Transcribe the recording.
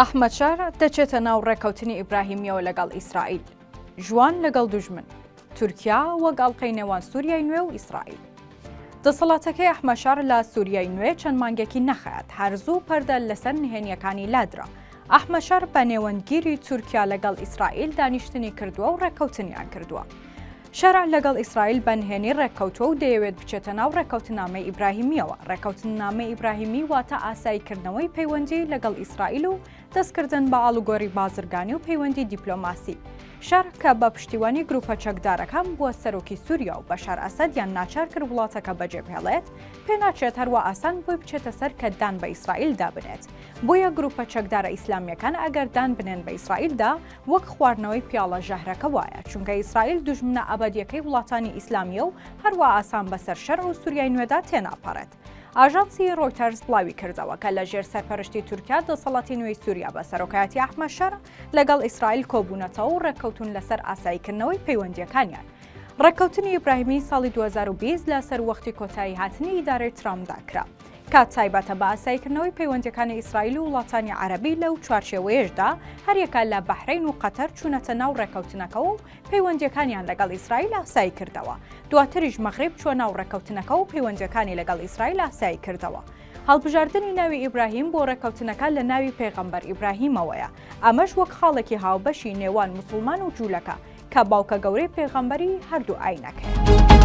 ئەحمەد شار دەچێتە ناو ڕێکەوتنی ئیبراهیمیەوە لەگەڵ ئیسرائیل. ژوان لەگەڵ دوژمن. تورکیا وەک ئەڵقەی نێوان سووریای نوێ و ئیسرائیل. دەسەڵاتەکەی ئەحمەد شار لە سووریای نوێ چەند مانگێکی نەخایەت هەرزوو پەردە لەسەر نهێنیەکانی لادرا. ئەحمەد شار بە نێوەندگیری تورکیا لەگەڵ ئیسرائیل دانیشتنی کردووە و ڕێکەوتنیان کردووە. شەرع لەگەڵ ئیسرائیل بەنهێنی ڕێککەوتووە و دەیەوێت بچێتە ناو ڕێکەوتنامەی ئیبراهیمیەوە. ڕێکەوتنامەی ئیبراهیمی واتە ئاساییکردنەوەی پەیوەندی لەگەڵ ئیسرائیل و دەستکردن بە ئاڵوگۆڕی بازرگانی و پەیوەندی دیپلۆماسی. شەر کە بە پشتیوانی گروپە چەکدارەکان بووە سەرۆکی سووریا و بەشار ئەسەد یان ناچار کرد وڵاتەکە بەجێبهێڵێت، پێ ناچێت هەروە ئاسان بۆی بچێتە سەر کە دان بە ئیسرائیل دابنێت. بۆیە گروپە چەکدارە ئیسلامیەکان ئەگەر دان بنێن بە ئیسرائیلدا وەک خواردنەوەی پیاڵە ژەهرەکە وایە، چونکە ئیسرائیل دوژمنە ئەبەدیەکەی وڵاتانی ئیسلامیە و هەروە ئاسان بەسەر شەرع و سووریای نوێدا تێناپەڕێت. ئاژانسی ڕۆیتەرز بڵاوی کردەوە کە لە ژێر سەرپەرشتی تورکیا دەسەڵاتی نوێی سووریا بە سەرۆکایەتی ئەحمەد شار لەگەڵ ئیسرائیل کۆبوونەتەوە و ڕێککەوتون لەسەر ئاساییکردنەوەی پەیوەندیەکانیان. ڕێککەوتنی ئیبراهیمی ساڵی 2020 لە سەر وەختی کۆتایی هاتنی ئیدارەی ترامپدا کرا. کات تایبەتە بە ئاساییکردنەوەی پەیوەندیەکانی ئیسرائیل و وڵاتانی عەرەبی لەو چوارچێوەیەشدا هەریەکە لە بەحرین و قەتەر چوونەتە ناو ڕێکەوتنەکەەوە و پەیوەندیەکانیان لەگەڵ ئیسرائیل ئاسایی کردەوە. دواتریش مەغریب چوە ناو ڕێکەوتنەکە و پەیوەندیەکانی لەگەڵ ئیسرائیل ئاسایی کردەوە. هەڵبژاردننی ناوی ئیبراهیم بۆ ڕێکەوتنەکە لە ناوی پێغەمبەر ئیبراهیمەوەیە. ئەمەش وەک خاڵێکی هاوبەشی نێوان موسڵمان و جوولەکە کە باوکە گەورەی پێغەمبەری هەردوو ئاینەکەیە.